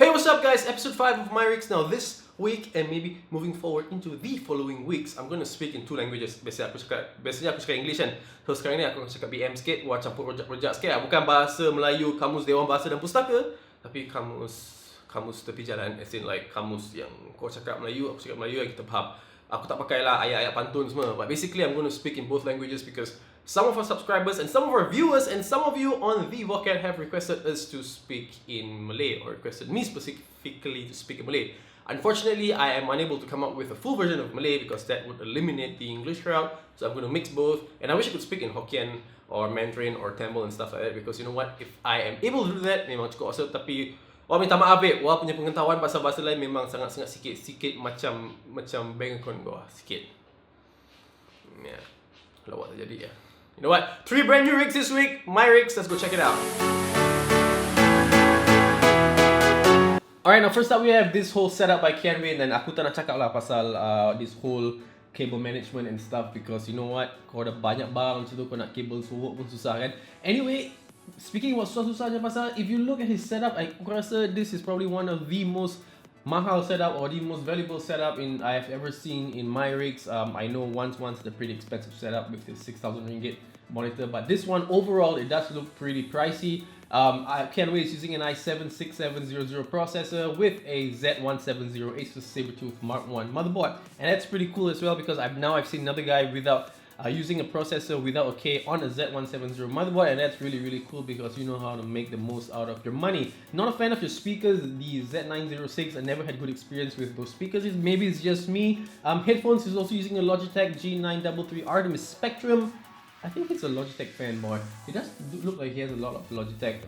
Hey, what's up guys? Episode 5 of MYRigs. Now this week and maybe moving forward into the following weeks, I'm going to speak in two languages. Biasanya aku cakap English kan. So sekarang ni aku cakap BM sikit, buat campur rojak sikit. Bukan bahasa Melayu, kamus Dewan Bahasa dan Pustaka, tapi kamus tepi jalan, as in like kamus yang kau cakap Melayu, aku cakap Melayu, yang kita faham. Aku tak pakai lah ayat-ayat pantun semua. But basically I'm going to speak in both languages because some of our subscribers and some of our viewers and some of you on the Vocat have requested us to speak in Malay, or requested me specifically to speak in Malay. Unfortunately, I am unable to come up with a full version of Malay because that would eliminate the English crowd. So I'm going to mix both, and I wish I could speak in Hokkien or Mandarin or Tamil and stuff like that, because you know what, if I am able to do that, memang cukup awesome. Tapi wah, minta maaf wah punya pengetahuan bahasa-bahasa lain memang sangat-sangat sikit macam bank account gua sikit. Ya, lawak terjadi ya. You know what? 3 brand new rigs this week. MYRigs, let's go check it out. Alright, now first up we have this whole setup by Kianwei, dan aku tak nak cakap lah pasal this whole cable management and stuff, because you know what, kau ada banyak barang macam tu, kau nak cable work pun susah kan. Anyway, speaking about susah-susahnya pasal, if you look at his setup, aku rasa this is probably one of the most mahal setup or the most valuable setup I have ever seen in MYRigs. I know once the pretty expensive setup with this 6,000 ringgit monitor, but this one overall it does look pretty pricey. Kianwei is using an i7-6700 processor with a Z170 Asus Sabertooth Mark 1 motherboard, and that's pretty cool as well, because I've seen another guy without using a processor without a K on a Z170 motherboard, and that's really cool because you know how to make the most out of your money. Not a fan of your speakers, the Z906. I never had good experience with those speakers. Maybe it's just me. Headphones is also using a Logitech G900 Artemis Spectrum. I think he's a Logitech fanboy. It does look like he has a lot of Logitech.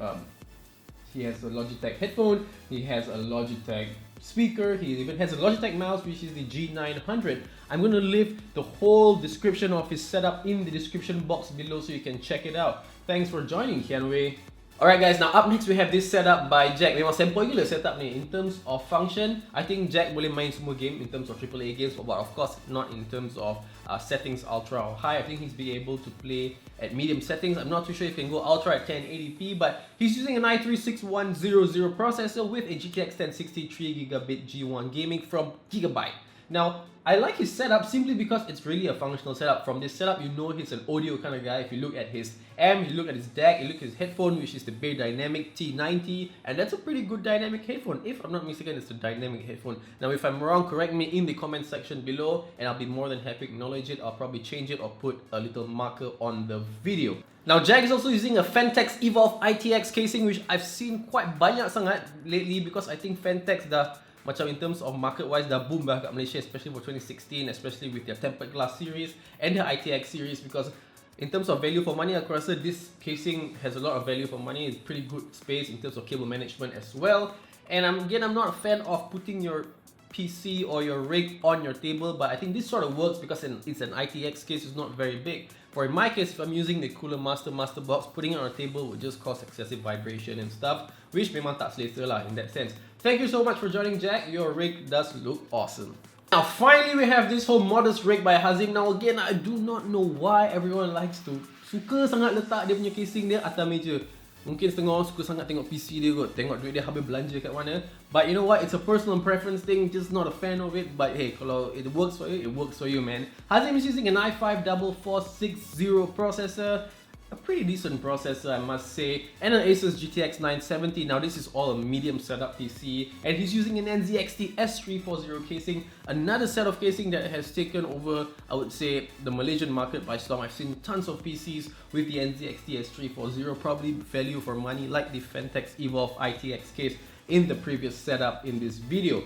He has a Logitech headphone. He has a Logitech speaker. He even has a Logitech mouse, which is the G900. I'm going to leave the whole description of his setup in the description box below so you can check it out. Thanks for joining, Kianwei. Alright guys, now up next we have this setup by Jack. Memang sample gila setup ni. In terms of function, I think Jack boleh main semua game in terms of AAA games, but of course not in terms of settings ultra or high. I think he's be able to play at medium settings. I'm not too sure if he can go ultra at 1080p, but he's using an i3-6100 processor with a GTX 1060 3GB G1 gaming from Gigabyte. Now, I like his setup simply because it's really a functional setup. From this setup, you know he's an audio kind of guy. If you look at his amp, you look at his DAC, you look at his headphone, which is the Bay Dynamic T90, and that's a pretty good dynamic headphone. If I'm not mistaken, it's a dynamic headphone. Now, if I'm wrong, correct me in the comment section below, and I'll be more than happy to acknowledge it. I'll probably change it or put a little marker on the video. Now, Jack is also using a Fentex Evolve ITX casing, which I've seen quite banyak sangat lately, because I think Fentex dah macam in terms of market wise dah boom kat Malaysia, especially for 2016, especially with their tempered glass series and the ITX series, because in terms of value for money, aku rasa this casing has a lot of value for money. It's pretty good space in terms of cable management as well. And I'm not a fan of putting your PC or your rig on your table, but I think this sort of works because it's an ITX case. It's not very big. For in my case, if I'm using the Cooler Master box, putting it on a table would just cause excessive vibration and stuff, which memang tak selesa lah in that sense. Thank you so much for joining, Jack. Your rig does look awesome. Now finally we have this whole modest rig by Hazim. Now again, I do not know why everyone likes to suka sangat letak dia punya casing dia atas meja. Mungkin setengah orang suka sangat tengok PC dia kot, tengok duit dia habis belanja kat mana. But you know what, it's a personal preference thing, just not a fan of it. But hey, kalau it works for you, it works for you, man. Hazim is using an i5-4460 processor, a pretty decent processor I must say, and an Asus GTX 970. Now this is all a medium setup PC, and he's using an NZXT S340 casing, another set of casing that has taken over, I would say, the Malaysian market by storm. I've seen tons of PCs with the NZXT S340, probably value for money, like the Fentex Evolve ITX case in the previous setup in this video.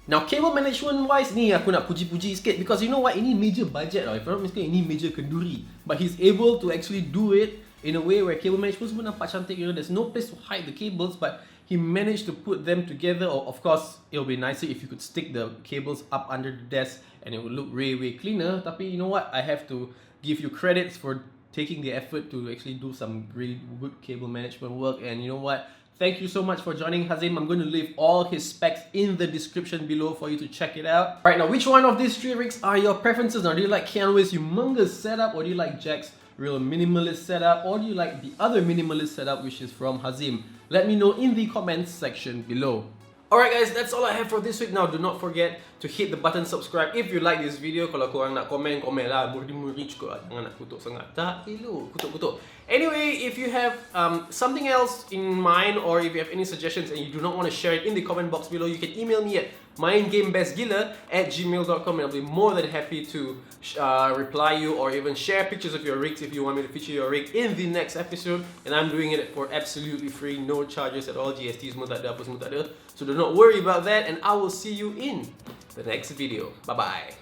Now cable management wise ni aku nak puji-puji sikit, because you know what, ini major budget lah. If I'm not mistaken, ini major kenduri, but he's able to actually do it in a way where cable management pun nampak cantik. You know, there's no place to hide the cables, but he managed to put them together. Or of course, it'll be nicer if you could stick the cables up under the desk and it would look way cleaner. Tapi you know what, I have to give you credits for taking the effort to actually do some really good cable management work. And you know what, thank you so much for joining, Hazim. I'm going to leave all his specs in the description below for you to check it out. Alright, now which one of these 3 rigs are your preferences? Now, do you like Kianwei's humongous setup, or do you like Jack's real minimalist setup, or do you like the other minimalist setup, which is from Hazim? Let me know in the comments section below. Alright guys, that's all I have for this week. Now do not forget to hit the button subscribe if you like this video. Kalau korang nak komen, komen lah. MYRigs kot lah. Jangan nak kutuk sangat. Tak elok, kutuk-kutuk. Anyway, if you have something else in mind, or if you have any suggestions and you do not want to share it in the comment box below, you can email me at mindgamebestgila@gmail.com and I'll be more than happy to reply you or even share pictures of your rigs if you want me to feature your rig in the next episode. And I'm doing it for absolutely free, no charges at all. GST semua tak ada, apa semua tak ada. So do not worry about that, and I will see you in the next video. Bye bye.